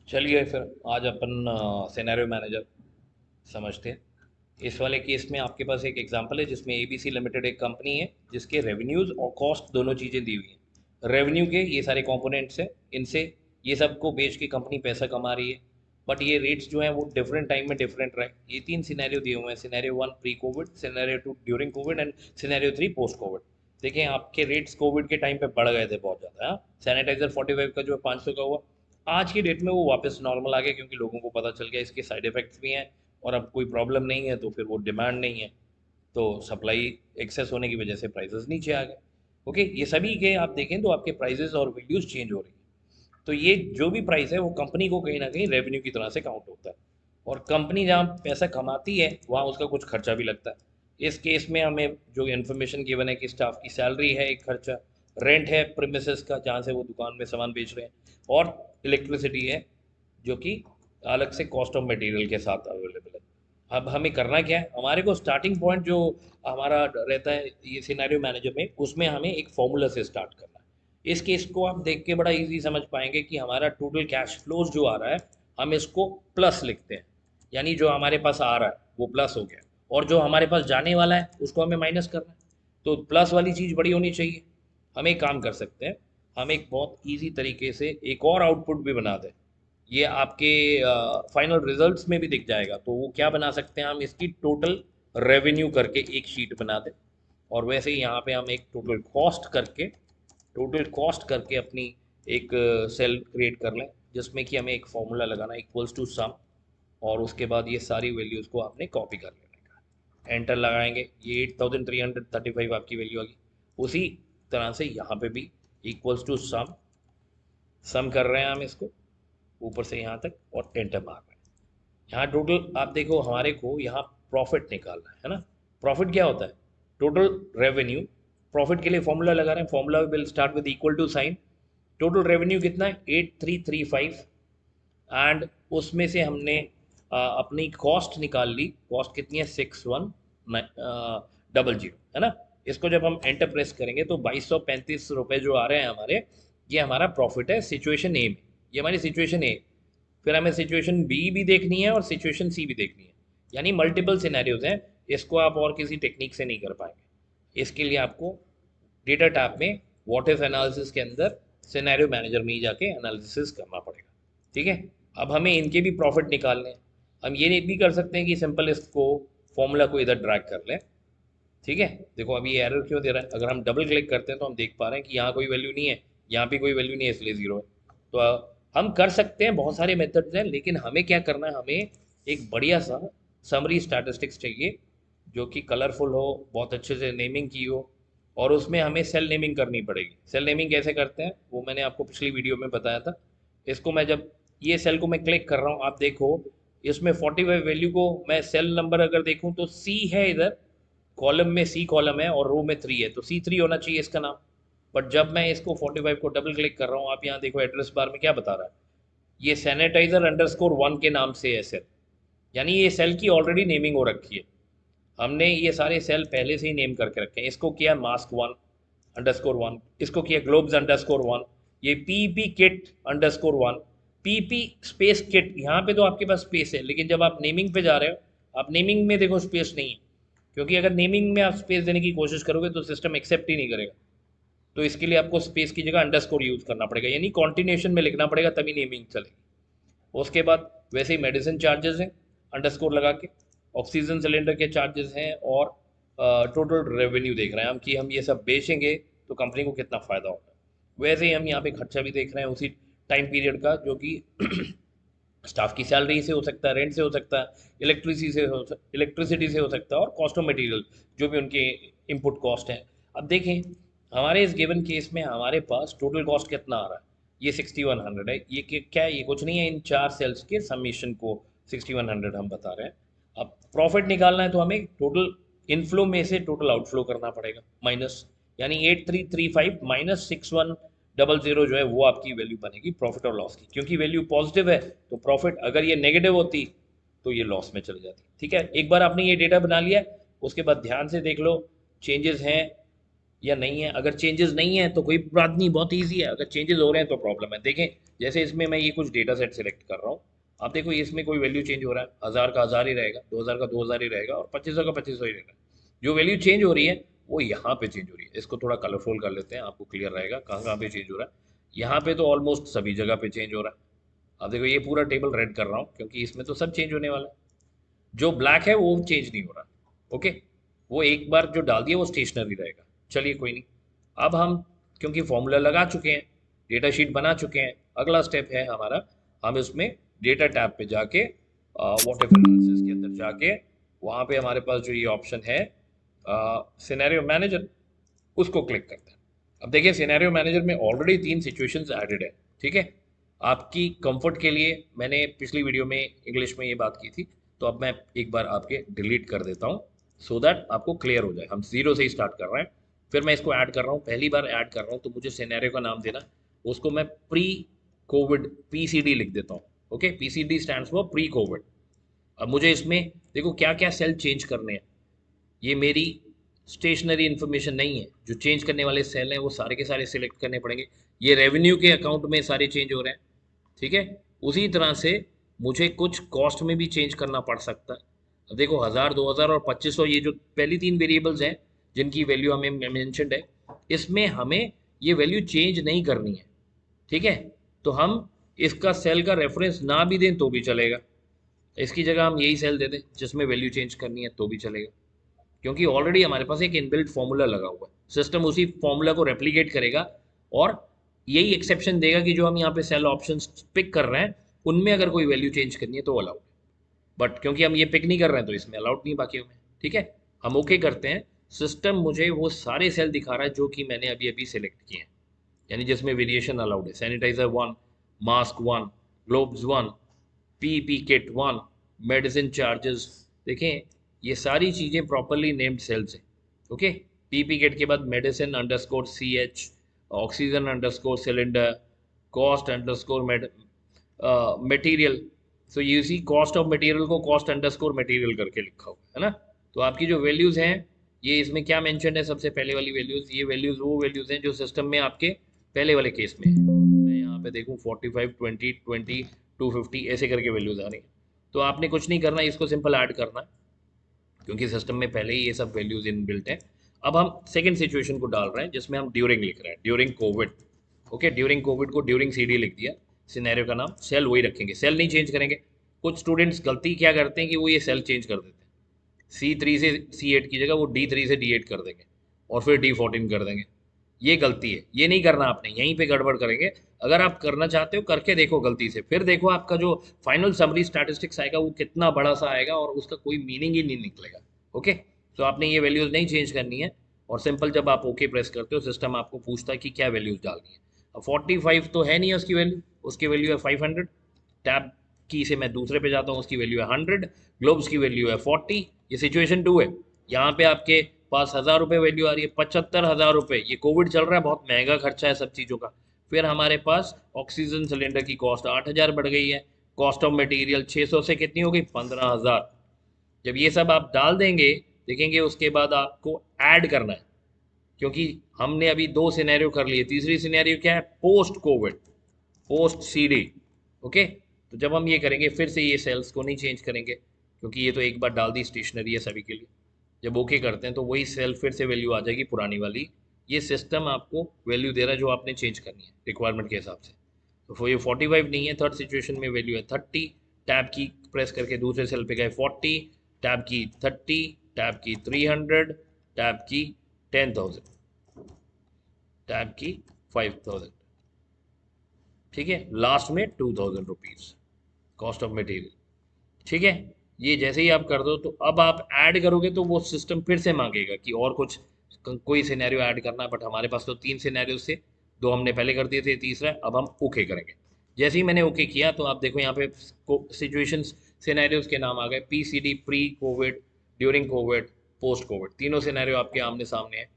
चलिए फिर आज अपन सिनेरियो मैनेजर समझते हैं। इस वाले केस में आपके पास एक एग्जांपल है जिसमें एबीसी लिमिटेड एक कंपनी है जिसके रेवेन्यूज़ और कॉस्ट दोनों चीज़ें दी हुई हैं। रेवेन्यू के ये सारे कंपोनेंट्स हैं, इनसे ये सब को बेच के कंपनी पैसा कमा रही है। बट ये रेट्स जो हैं वो डिफरेंट टाइम में डिफरेंट रहे। ये तीन सिनेरियो दिए हुए हैं, scenario one pre Covid, scenario two during Covid and scenario three post Covid. देखें आपके रेट्स कोविड के टाइम पे बढ़ गए थे बहुत ज़्यादा। हाँ, सैनिटाइजर 45 का जो है 500 का हुआ, आज की डेट में वो वापस नॉर्मल आ गया क्योंकि लोगों को पता चल गया इसके साइड इफ़ेक्ट्स भी हैं और अब कोई प्रॉब्लम नहीं है, तो फिर वो डिमांड नहीं है, तो सप्लाई एक्सेस होने की वजह से प्राइसेस नीचे आ गए। ओके, ये सभी के आप देखें तो आपके प्राइसेस और वैल्यूज़ चेंज हो रही है। तो ये जो भी प्राइस है वो कंपनी को कहीं ना कहीं रेवेन्यू की तरह से काउंट होता है, और कंपनी जहाँ पैसा कमाती है वहाँ उसका कुछ खर्चा भी लगता है। इस केस में हमें जो इन्फॉर्मेशन गिवन है कि स्टाफ की सैलरी है एक खर्चा, रेंट है प्रीमिसेस का जहाँ से वो दुकान में सामान बेच रहे हैं, और इलेक्ट्रिसिटी है जो कि अलग से कॉस्ट ऑफ मटेरियल के साथ अवेलेबल है। अब हमें करना क्या है, हमारे को स्टार्टिंग पॉइंट जो हमारा रहता है ये सिनेरियो मैनेजर में, उसमें हमें एक फॉर्मूला से स्टार्ट करना है। इस केस को आप देख के बड़ा इजी समझ पाएंगे कि हमारा टोटल कैश फ्लोज जो आ रहा है, हम इसको प्लस लिखते हैं। यानी जो हमारे पास आ रहा है वो प्लस हो गया, और जो हमारे पास जाने वाला है उसको हमें माइनस करना है। तो प्लस वाली चीज़ बड़ी होनी चाहिए। हम एक काम कर सकते हैं, हम एक बहुत इजी तरीके से एक और आउटपुट भी बना दें। ये आपके फाइनल रिजल्ट्स में भी दिख जाएगा। तो वो क्या बना सकते हैं, हम इसकी टोटल रेवेन्यू करके एक शीट बना दें, और वैसे ही यहाँ पे हम एक टोटल कॉस्ट करके अपनी एक सेल क्रिएट कर लें जिसमें कि हमें एक फॉर्मूला लगाना इक्वल्स टू सम, और उसके बाद ये सारी वैल्यूज़ को आपने कॉपी कर लेने का, एंटर लगाएंगे, ये 8335 आपकी वैल्यू आ गई। उसी तरह से यहाँ पे भी इक्वल्स टू सम, सम कर रहे हैं हम इसको ऊपर से यहाँ तक, और एंटर मार रहे हैं। यहाँ टोटल आप देखो, हमारे को यहाँ प्रॉफिट निकालना है ना। प्रॉफिट क्या होता है, टोटल रेवेन्यू। प्रॉफिट के लिए फॉर्मूला लगा रहे हैं, formula will start with equal to sign. Total revenue कितना है 8335, एंड उसमें से हमने अपनी कॉस्ट निकाल ली। कॉस्ट कितनी है 6100 है ना। इसको जब हम एंटर प्रेस करेंगे तो 2235 रुपये जो आ रहे हैं हमारे, ये हमारा प्रॉफिट है सिचुएशन ए में। ये हमारी सिचुएशन ए। फिर हमें सिचुएशन बी भी देखनी है और सिचुएशन सी भी देखनी है, यानी मल्टीपल सिनेरियोज हैं। इसको आप और किसी टेक्निक से नहीं कर पाएंगे। इसके लिए आपको डेटा टैब में व्हाट इफ एनालिसिस के अंदर सिनेरियो मैनेजर में ही जाके एनालिसिस करना पड़ेगा। ठीक है, अब हमें इनके भी प्रॉफिट निकालने हैं। हम ये भी कर सकते हैं कि सिंपल इसको फॉर्मूला को इधर ड्रैग कर लें। ठीक है, देखो अभी ये एरर क्यों दे रहा है, अगर हम डबल क्लिक करते हैं तो हम देख पा रहे हैं कि यहाँ कोई वैल्यू नहीं है, यहाँ भी कोई वैल्यू नहीं है, इसलिए ज़ीरो है। तो हम कर सकते हैं, बहुत सारे मेथड्स हैं, लेकिन हमें क्या करना है, हमें एक बढ़िया सा समरी स्टैटिस्टिक्स चाहिए जो कि कलरफुल हो, बहुत अच्छे से नेमिंग की हो, और उसमें हमें सेल नेमिंग करनी पड़ेगी। सेल नेमिंग कैसे करते हैं वो मैंने आपको पिछली वीडियो में बताया था। इसको मैं जब ये सेल को मैं क्लिक कर रहा हूँ, आप देखो इसमें 45 वैल्यू को मैं सेल नंबर अगर देखूँ तो सी है इधर, कॉलम में सी कॉलम है और रो में 3 है, तो C3 होना चाहिए इसका नाम। बट जब मैं इसको 45 को डबल क्लिक कर रहा हूँ, आप यहाँ देखो एड्रेस बार में क्या बता रहा है, ये सैनिटाइजर अंडरस्कोर 1 के नाम से है सेल। यानी ये सेल की ऑलरेडी नेमिंग हो रखी है। हमने ये सारे सेल पहले से ही नेम करके रखे हैं। इसको किया मास्क 1 अंडरस्कोर 1, इसको किया ग्लोब्स अंडरस्कोर 1, ये PP kit underscore 1, PP space kit. यहाँ पे तो आपके पास स्पेस है, लेकिन जब आप नेमिंग पे जा रहे हो, आप नेमिंग में देखो स्पेस नहीं है, क्योंकि अगर नेमिंग में आप स्पेस देने की कोशिश करोगे तो सिस्टम एक्सेप्ट ही नहीं करेगा। तो इसके लिए आपको स्पेस की जगह अंडरस्कोर यूज़ करना पड़ेगा, यानी कॉन्टिन्यूशन में लिखना पड़ेगा, तभी नेमिंग चलेगी। उसके बाद वैसे ही मेडिसिन चार्जेस हैं अंडरस्कोर लगा के, ऑक्सीजन सिलेंडर के चार्जेस हैं, और टोटल रेवेन्यू देख रहे हैं हम कि हम ये सब बेचेंगे तो कंपनी को कितना फ़ायदा होगा। वैसे ही हम यहाँ पे खर्चा भी देख रहे हैं उसी टाइम पीरियड का, जो कि स्टाफ की सैलरी से हो सकता है, रेंट से हो सकता है, इलेक्ट्रिसिटी से हो सकता है, और कॉस्ट ऑफ मटेरियल जो भी उनके इनपुट कॉस्ट हैं। अब देखें हमारे इस गिवन केस में हमारे पास टोटल कॉस्ट कितना आ रहा है, ये 6100 है। ये क्या है, ये कुछ नहीं है, इन चार सेल्स के समीशन को 6100 हम बता रहे हैं। अब प्रॉफिट निकालना है तो हमें टोटल इनफ्लो में से टोटल आउटफ्लो करना पड़ेगा माइनस, यानी 8335 माइनस 6100 जो है वो आपकी वैल्यू बनेगी प्रॉफिट और लॉस की। क्योंकि वैल्यू पॉजिटिव है तो प्रॉफिट, अगर ये नेगेटिव होती तो ये लॉस में चली जाती। ठीक है, एक बार आपने ये डेटा बना लिया, उसके बाद ध्यान से देख लो चेंजेस हैं या नहीं है। अगर चेंजेस नहीं है तो कोई बात नहीं, बहुत ईजी है। अगर चेंजेस हो रहे हैं तो प्रॉब्लम है। देखें, जैसे इसमें मैं ये कुछ डेटा सेट सेलेक्ट कर रहा हूँ, आप देखो इसमें कोई वैल्यू चेंज हो रहा है, 1000 का 1000 ही रहेगा, 2000 का 2000 ही रहेगा, और 2500 का 2500 ही रहेगा। जो वैल्यू चेंज हो रही है वो यहाँ पे चेंज हो रही है। इसको थोड़ा कलरफुल कर लेते हैं, आपको क्लियर रहेगा कहाँ कहाँ पे चेंज हो रहा है। यहाँ पे तो ऑलमोस्ट सभी जगह पे चेंज हो रहा है। अब देखो ये पूरा टेबल रेड कर रहा हूँ क्योंकि इसमें तो सब चेंज होने वाला है। जो ब्लैक है वो चेंज नहीं हो रहा। ओके, वो एक बार जो डाल दिया वो स्टेशनरी रहेगा। चलिए कोई नहीं। अब हम क्योंकि फॉर्मूला लगा चुके हैं, डेटा शीट बना चुके हैं, अगला स्टेप है हमारा, हम इसमें डेटा टैब पे जाके व्हाट इफ एनालिसिस के अंदर जाके वहाँ पे हमारे पास जो ये ऑप्शन है सिनेरियो मैनेजर, उसको क्लिक करते हैं। अब देखिए सिनेरियो मैनेजर में ऑलरेडी 3 सिचुएशंस एडेड है। ठीक है, आपकी कंफर्ट के लिए मैंने पिछली वीडियो में इंग्लिश में ये बात की थी, तो अब मैं एक बार आपके डिलीट कर देता हूँ सो दैट आपको क्लियर हो जाए। हम जीरो से ही स्टार्ट कर रहे हैं। फिर मैं इसको ऐड कर रहा हूँ, पहली बार ऐड कर रहा हूँ तो मुझे सिनेरियो का नाम देना, उसको मैं प्री कोविड पीसीडी लिख देता हूँ। Okay, PCD stands for pre Covid. अब मुझे इसमें देखो क्या क्या सेल चेंज करने हैं। ये मेरी स्टेशनरी इन्फॉर्मेशन नहीं है, जो चेंज करने वाले सेल हैं वो सारे के सारे सिलेक्ट करने पड़ेंगे। ये रेवेन्यू के अकाउंट में सारे चेंज हो रहे हैं। ठीक है, उसी तरह से मुझे कुछ कॉस्ट में भी चेंज करना पड़ सकता है। अब देखो 1000 2000 और 2500, ये जो पहली 3 वेरिएबल्स हैं जिनकी वैल्यू हमें मेंशनड है, इसमें हमें ये वैल्यू चेंज नहीं करनी है। ठीक है, तो हम इसका सेल का रेफरेंस ना भी दें तो भी चलेगा, इसकी जगह हम यही सेल दे दें जिसमें वैल्यू चेंज करनी है तो भी चलेगा, क्योंकि ऑलरेडी हमारे पास एक इनबिल्ट फॉर्मूला लगा हुआ है। सिस्टम उसी फॉर्मूला को रेप्लिकेट करेगा और यही एक्सेप्शन देगा कि जो हम यहाँ पे सेल ऑप्शंस पिक कर रहे हैं उनमें अगर कोई वैल्यू चेंज करनी है तो अलाउड है। बट क्योंकि हम ये पिक नहीं कर रहे हैं तो इसमें अलाउड नहीं, बाकी में। ठीक है, हम ओके करते हैं। सिस्टम मुझे वो सारे सेल दिखा रहा है जो कि मैंने अभी अभी सेलेक्ट किए हैं, यानी जिसमें वेरिएशन अलाउड है। Sanitiser 1, mask 1, gloves 1, PP kit 1, medicine charges. देखें ये सारी चीज़ें प्रॉपरली नेम्ड सेल्स हैं। ओके, पीपी किट के बाद medicine underscore C H, oxygen underscore cylinder, cost underscore material. So you see cost of material को cost underscore material करके लिखा हुआ है ना। तो आपकी जो वैल्यूज़ हैं ये इसमें क्या मेंशन है, सबसे पहले वाली वैल्यूज़, ये वैल्यूज़ वो वैल्यूज़ हैं जो सिस्टम में आपके पहले वाले केस में है। मैं यहाँ पे देखूँ 45 20 20 250 ऐसे करके वैल्यूज़ आ रही हैं। तो आपने कुछ नहीं करना, इसको सिंपल ऐड करना है क्योंकि सिस्टम में पहले ही ये सब वैल्यूज़ इन बिल्ट है। अब हम सेकंड सिचुएशन को डाल रहे हैं जिसमें हम ड्यूरिंग लिख रहे हैं, during Covid. Okay, during Covid को ड्यूरिंग सीडी लिख दिया। सिनेरियो का नाम, सेल वही रखेंगे, सेल नहीं चेंज करेंगे। कुछ स्टूडेंट्स गलती क्या करते हैं कि वो ये सेल चेंज कर देते हैं, C3 से C8 की जगह वो D3 से D8 कर देंगे और फिर D14 कर देंगे। ये गलती है, ये नहीं करना आपने, यहीं पे गड़बड़ करेंगे। अगर आप करना चाहते हो करके देखो गलती से, फिर देखो आपका जो फाइनल समरी स्टैटिस्टिक्स आएगा वो कितना बड़ा सा आएगा और उसका कोई मीनिंग ही नहीं निकलेगा। ओके, तो आपने ये वैल्यूज़ नहीं चेंज करनी है। और सिंपल जब आप ओके प्रेस करते हो सिस्टम आपको पूछता है कि क्या वैल्यूज़ डालनी है। अब 45 तो है नहीं है उसकी वैल्यू, उसकी वैल्यू है 500। टैब की से मैं दूसरे पे जाता हूँ, उसकी वैल्यू है 100। ग्लोब्स की वैल्यू है 40। ये सिचुएशन 2 है। यहाँ पे आपके पास 1000 रुपये वैल्यू आ रही है, 75,000 रुपये। ये कोविड चल रहा है, बहुत महंगा खर्चा है सब चीज़ों का। फिर हमारे पास ऑक्सीजन सिलेंडर की कॉस्ट 8000 बढ़ गई है। कॉस्ट ऑफ मटेरियल 600 से कितनी हो गई, 15,000। जब ये सब आप डाल देंगे, देखेंगे उसके बाद आपको ऐड करना है, क्योंकि हमने अभी 2 सिनेरियो कर लिए। तीसरी सिनेरियो क्या है, post Covid, post CD. Okay, तो जब हम ये करेंगे फिर से ये सेल्स को नहीं चेंज करेंगे क्योंकि ये तो एक बार डाल दी, स्टेशनरी है सभी के लिए। जब ओके करते हैं तो वही सेल फिर से वैल्यू आ जाएगी पुरानी वाली। ये सिस्टम आपको वैल्यू दे रहा है जो आपने चेंज करनी है रिक्वायरमेंट के हिसाब से। तो ये 45 नहीं है, थर्ड सिचुएशन में वैल्यू है 30। टैब की प्रेस करके दूसरे सेल पे गए 40, टैब की 30, टैब की 300, टैब की 10,000, टैब की 5,000। ठीक है, लास्ट में 2,000 रुपीज़ कॉस्ट ऑफ मटेरियल। ठीक है, ये जैसे ही आप कर दो तो अब आप ऐड करोगे तो वो सिस्टम फिर से मांगेगा कि और कुछ कोई सिनेरियो ऐड करना है। बट हमारे पास तो 3 सिनेरियो थे, 2 हमने पहले कर दिए थे, तीसरा अब हम ओके करेंगे। जैसे ही मैंने ओके किया तो आप देखो यहाँ पे सिचुएशन सिनेरियोज के नाम आ गए, PCD, pre Covid, during Covid, post Covid. तीनों सिनेरियो आपके आमने सामने है।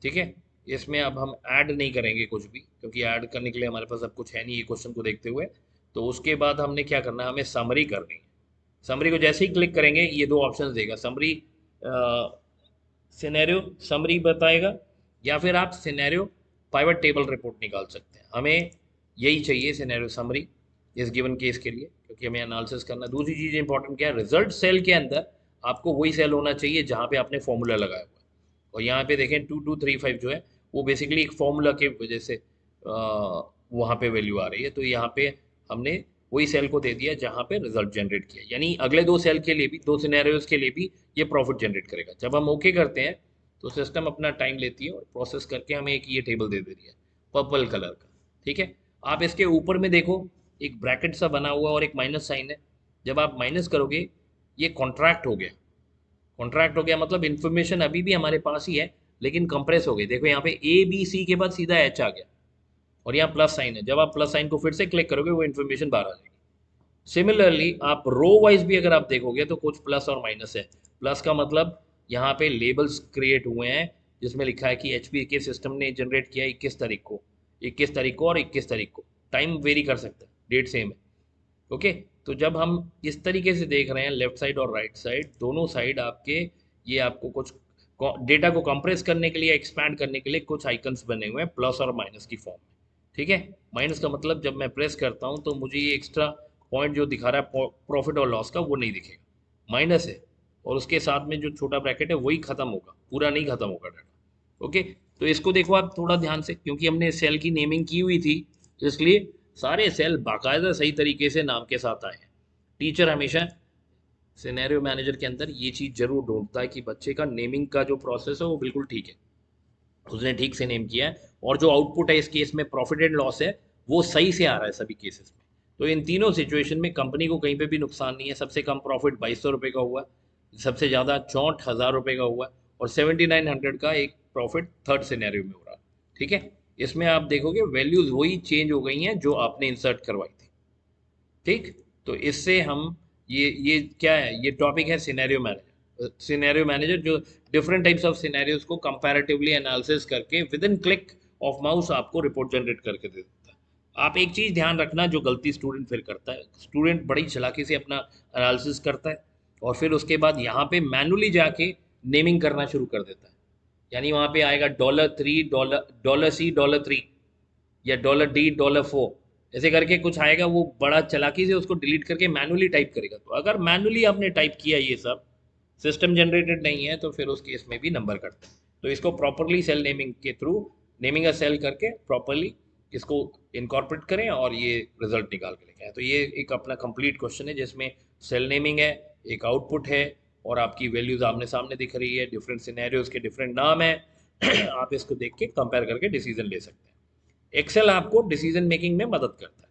ठीक है, इसमें अब हम ऐड नहीं करेंगे कुछ भी क्योंकि ऐड करने के लिए हमारे पास अब कुछ है नहीं ये क्वेश्चन को देखते हुए। तो उसके बाद हमने क्या करना है, हमें समरी करनी है। समरी को जैसे ही क्लिक करेंगे ये 2 ऑप्शंस देगा, समरी सिनेरियो समरी बताएगा या फिर आप सिनेरियो पाइवट टेबल रिपोर्ट निकाल सकते हैं। हमें यही चाहिए सिनेरियो समरी इस गिवन केस के लिए, क्योंकि हमें एनालिसिस करना। दूसरी चीज़ इंपॉर्टेंट क्या है, रिजल्ट सेल के अंदर आपको वही सेल होना चाहिए जहाँ पे आपने फॉर्मूला लगाया हुआ है। और यहाँ पे देखें 2235 जो है वो बेसिकली एक फॉर्मूला के वजह से वहाँ पे वैल्यू आ रही है। तो यहाँ पे हमने वही सेल को दे दिया जहाँ पे रिजल्ट जनरेट किया, यानी अगले दो सेल के लिए भी, दो सिनेरियोज के लिए भी ये प्रॉफिट जनरेट करेगा। जब हम ओके करते हैं तो सिस्टम अपना टाइम लेती है और प्रोसेस करके हमें एक ये टेबल दे दे रही है पर्पल कलर का। ठीक है, आप इसके ऊपर में देखो एक ब्रैकेट सा बना हुआ और एक माइनस साइन है। जब आप माइनस करोगे ये कॉन्ट्रैक्ट हो गया। कॉन्ट्रैक्ट हो गया मतलब इन्फॉर्मेशन अभी भी हमारे पास ही है लेकिन कंप्रेस हो गई। देखो यहाँ पे ए बी सी के बाद सीधा एच आ गया और यहाँ प्लस साइन है। जब आप प्लस साइन को फिर से क्लिक करोगे वो इन्फॉर्मेशन बाहर आ जाएगी। सिमिलरली आप रो वाइज भी अगर आप देखोगे तो कुछ प्लस और माइनस है। प्लस का मतलब यहाँ पे लेबल्स क्रिएट हुए हैं जिसमें लिखा है कि एचपी के सिस्टम ने जनरेट किया 21 तारीख को और 21 तारीख को। टाइम वेरी कर सकता है, डेट सेम है। ओके, तो जब हम इस तरीके से देख रहे हैं लेफ्ट साइड और राइट साइड दोनों साइड आपके, ये आपको कुछ डेटा को कंप्रेस करने के लिए, एक्सपैंड करने के लिए कुछ आइकन्स बने हुए हैं प्लस और माइनस की फॉर्म में। ठीक है, माइनस का मतलब जब मैं प्रेस करता हूँ तो मुझे ये एक्स्ट्रा पॉइंट जो दिखा रहा है प्रॉफिट और लॉस का वो नहीं दिखेगा, माइनस है। और उसके साथ में जो छोटा ब्रैकेट है वही खत्म होगा, पूरा नहीं खत्म होगा डाटा। ओके, तो इसको देखो आप थोड़ा ध्यान से, क्योंकि हमने सेल की नेमिंग की हुई थी इसलिए सारे सेल बाकायदा सही तरीके से नाम के साथ आए हैं। टीचर हमेशा सिनेरियो मैनेजर के अंदर ये चीज़ जरूर ढूंढता है कि बच्चे का नेमिंग का जो प्रोसेस है वो बिल्कुल ठीक है, उसने ठीक से नेम किया है, और जो आउटपुट है इस केस में प्रॉफिट एंड लॉस है वो सही से आ रहा है सभी केसेस में। तो इन तीनों सिचुएशन में कंपनी को कहीं पे भी नुकसान नहीं है। सबसे कम प्रॉफिट 2200 रुपये का हुआ है, सबसे ज़्यादा 64,000 रुपये का हुआ है, और 7900 का एक प्रॉफिट थर्ड सिनेरियो में हो रहा है। ठीक है, इसमें आप देखोगे वैल्यूज वही चेंज हो गई हैं जो आपने इंसर्ट करवाई थी। ठीक, तो इससे हम ये क्या है, ये टॉपिक है सिनेरियो मैनेजर। सिनेरियो मैनेजर जो डिफरेंट टाइप्स ऑफ सिनेरियोज को कंपैरेटिवली एनालिसिस करके with in click of mouse आपको रिपोर्ट जनरेट करके दे देता है। आप एक चीज़ ध्यान रखना, जो गलती स्टूडेंट फिर करता है, स्टूडेंट बड़ी चालाकी से अपना एनालिसिस करता है और फिर उसके बाद यहाँ पे मैनुअली जाके नेमिंग करना शुरू कर देता है। यानी वहाँ पे आएगा $3, $C, $3 या $D, $4 ऐसे करके कुछ आएगा, वो बड़ा चालाकी से उसको डिलीट करके मैनुअली टाइप करेगा। तो अगर मैनुअली आपने टाइप किया ये सब, सिस्टम जनरेटेड नहीं है, तो फिर उस केस में भी नंबर कटता है। तो इसको प्रॉपरली सेल नेमिंग के थ्रू, नेमिंग अ सेल करके प्रॉपरली इसको इनकॉर्पोरेट करें और ये रिजल्ट निकाल के लेके आए। तो ये एक अपना कंप्लीट क्वेश्चन है जिसमें सेल नेमिंग है, एक आउटपुट है, और आपकी वैल्यूज आमने सामने दिख रही है, डिफरेंट सिनेरियोज के डिफरेंट नाम है। आप इसको देख के कंपेयर करके डिसीजन ले सकते हैं। एक्सेल आपको डिसीजन मेकिंग में मदद करता है।